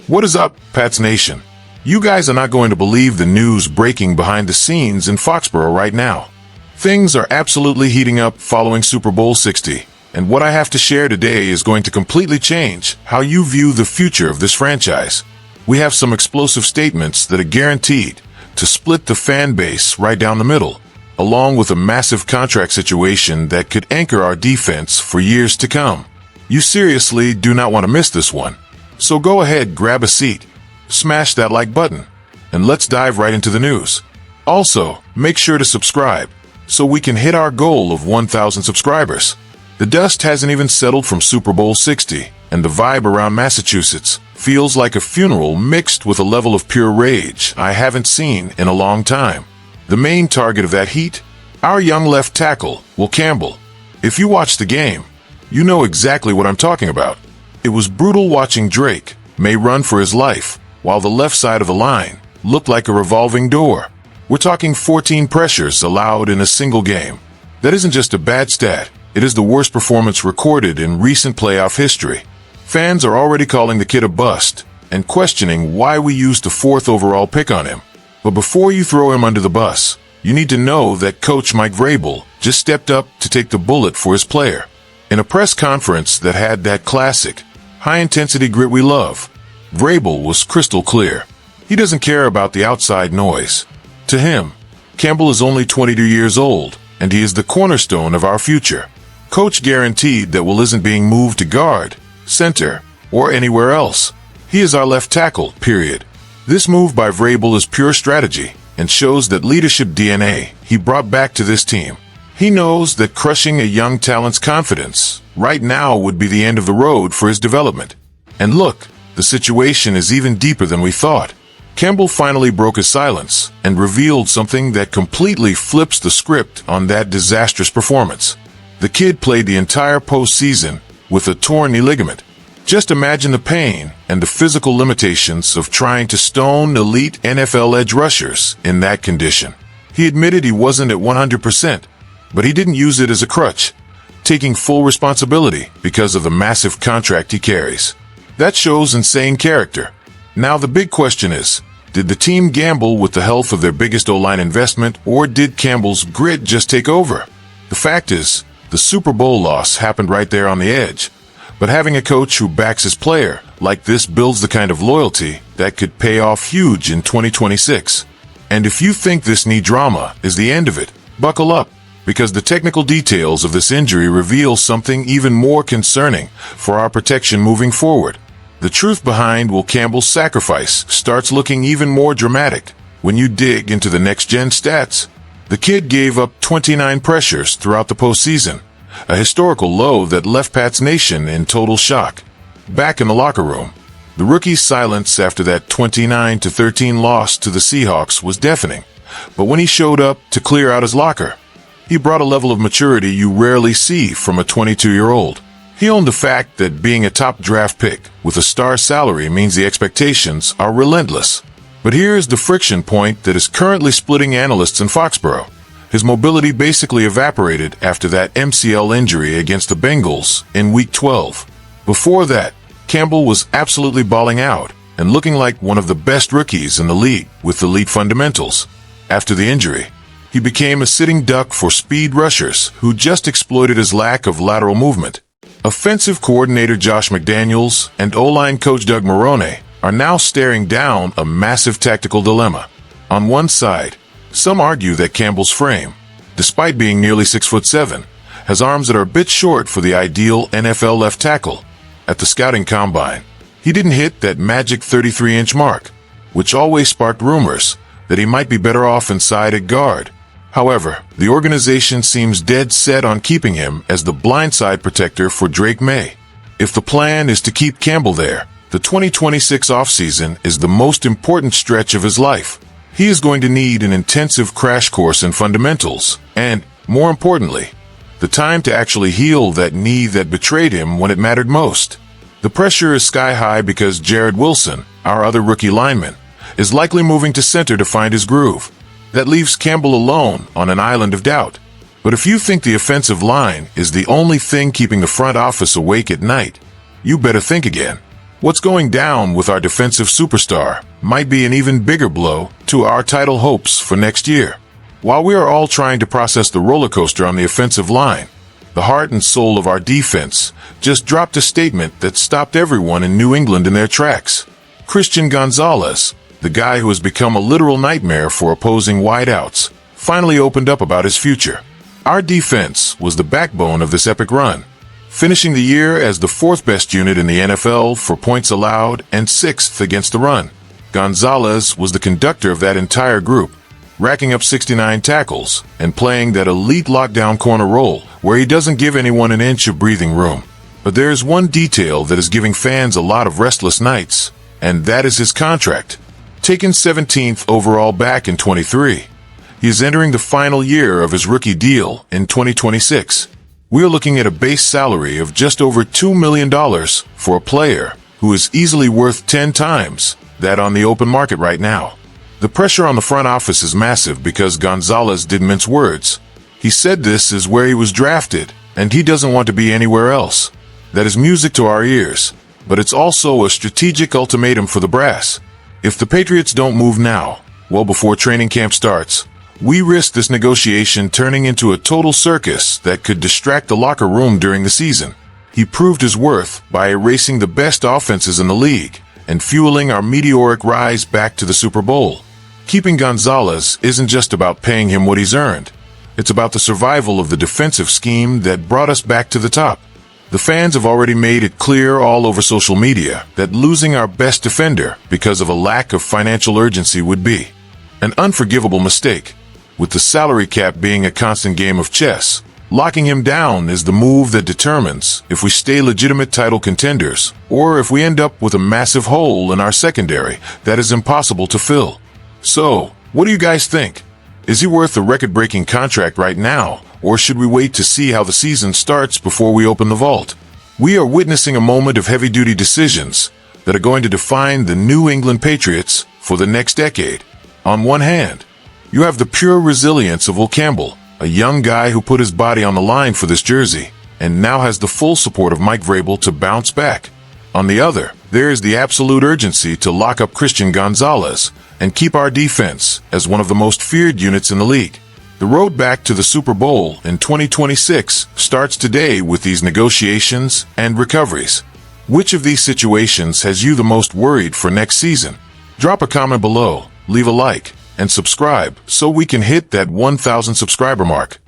What is up, Pats Nation? You guys are not going to believe the news breaking behind the scenes in Foxborough right now. Things are absolutely heating up following Super Bowl 60, and what I have to share today is going to completely change how you view the future of this franchise. We have some explosive statements that are guaranteed to split the fan base right down the middle, along with a massive contract situation that could anchor our defense for years to come. You seriously do not want to miss this one. So go ahead, grab a seat, smash that like button, and let's dive right into the news. Also, make sure to subscribe so we can hit our goal of 1,000 subscribers. The dust hasn't even settled from Super Bowl 60, and the vibe around Massachusetts feels like a funeral mixed with a level of pure rage I haven't seen in a long time. The main target of that heat? Our young left tackle, Will Campbell. If you watched the game, you know exactly what I'm talking about. It was brutal watching Drake May run for his life, while the left side of the line looked like a revolving door. We're talking 14 pressures allowed in a single game. That isn't just a bad stat, it is the worst performance recorded in recent playoff history. Fans are already calling the kid a bust and questioning why we used the 4th overall pick on him. But before you throw him under the bus, you need to know that Coach Mike Vrabel just stepped up to take the bullet for his player. In a press conference that had that classic, high-intensity grit we love, Vrabel was crystal clear. He doesn't care about the outside noise. To him, Campbell is only 22 years old, and he is the cornerstone of our future. Coach guaranteed that Will isn't being moved to guard, center, or anywhere else. He is our left tackle, period. This move by Vrabel is pure strategy and shows that leadership DNA he brought back to this team. He knows that crushing a young talent's confidence right now would be the end of the road for his development. And look, the situation is even deeper than we thought. Campbell finally broke his silence and revealed something that completely flips the script on that disastrous performance. The kid played the entire postseason with a torn knee ligament. Just imagine the pain and the physical limitations of trying to stone elite NFL edge rushers in that condition. He admitted he wasn't at 100%, but he didn't use it as a crutch, taking full responsibility because of the massive contract he carries. That shows insane character. Now the big question is, did the team gamble with the health of their biggest O-line investment, or did Campbell's grit just take over? The fact is, the Super Bowl loss happened right there on the edge. But having a coach who backs his player like this builds the kind of loyalty that could pay off huge in 2026. And if you think this knee drama is the end of it, buckle up, because the technical details of this injury reveal something even more concerning for our protection moving forward. The truth behind Will Campbell's sacrifice starts looking even more dramatic when you dig into the next-gen stats. The kid gave up 29 pressures throughout the postseason, a historical low that left Pats Nation in total shock. Back in the locker room, the rookie's silence after that 29-13 loss to the Seahawks was deafening. But when he showed up to clear out his locker, he brought a level of maturity you rarely see from a 22-year-old. He owned the fact that being a top draft pick with a star salary means the expectations are relentless. But here's the friction point that is currently splitting analysts in Foxborough. His mobility basically evaporated after that MCL injury against the Bengals in Week 12. Before that, Campbell was absolutely balling out and looking like one of the best rookies in the league with elite fundamentals. After the injury, he became a sitting duck for speed rushers who just exploited his lack of lateral movement. Offensive coordinator Josh McDaniels and O-line coach Doug Marrone are now staring down a massive tactical dilemma. On one side, some argue that Campbell's frame, despite being nearly 6'7", has arms that are a bit short for the ideal NFL left tackle. At the scouting combine, he didn't hit that magic 33-inch mark, which always sparked rumors that he might be better off inside at guard. However, the organization seems dead set on keeping him as the blindside protector for Drake May. If the plan is to keep Campbell there, the 2026 offseason is the most important stretch of his life. He is going to need an intensive crash course in fundamentals, and, more importantly, the time to actually heal that knee that betrayed him when it mattered most. The pressure is sky high because Jared Wilson, our other rookie lineman, is likely moving to center to find his groove. That leaves Campbell alone on an island of doubt. But if you think the offensive line is the only thing keeping the front office awake at night, you better think again. What's going down with our defensive superstar might be an even bigger blow to our title hopes for next year. While we are all trying to process the roller coaster on the offensive line, the heart and soul of our defense just dropped a statement that stopped everyone in New England in their tracks. Christian Gonzalez, the guy who has become a literal nightmare for opposing wideouts, finally opened up about his future. Our defense was the backbone of this epic run, finishing the year as the fourth best unit in the NFL for points allowed and sixth against the run. Gonzalez was the conductor of that entire group, racking up 69 tackles and playing that elite lockdown corner role where he doesn't give anyone an inch of breathing room. But there is one detail that is giving fans a lot of restless nights, and that is his contract. Taken 17th overall back in 23, he is entering the final year of his rookie deal in 2026. We are looking at a base salary of just over $2 million for a player who is easily worth 10 times that on the open market right now. The pressure on the front office is massive because Gonzalez didn't mince words. He said this is where he was drafted, and he doesn't want to be anywhere else. That is music to our ears, but it's also a strategic ultimatum for the brass. If the Patriots don't move now, well before training camp starts, we risk this negotiation turning into a total circus that could distract the locker room during the season. He proved his worth by erasing the best offenses in the league and fueling our meteoric rise back to the Super Bowl. Keeping Gonzalez isn't just about paying him what he's earned. It's about the survival of the defensive scheme that brought us back to the top. The fans have already made it clear all over social media that losing our best defender because of a lack of financial urgency would be an unforgivable mistake. With the salary cap being a constant game of chess, locking him down is the move that determines if we stay legitimate title contenders or if we end up with a massive hole in our secondary that is impossible to fill. So, what do you guys think? Is he worth a record-breaking contract right now, or should we wait to see how the season starts before we open the vault? We are witnessing a moment of heavy-duty decisions that are going to define the New England Patriots for the next decade. On one hand, you have the pure resilience of Will Campbell, a young guy who put his body on the line for this jersey, and now has the full support of Mike Vrabel to bounce back. On the other, there is the absolute urgency to lock up Christian Gonzalez and keep our defense as one of the most feared units in the league. The road back to the Super Bowl in 2026 starts today with these negotiations and recoveries. Which of these situations has you the most worried for next season? Drop a comment below, leave a like, and subscribe so we can hit that 1,000 subscriber mark.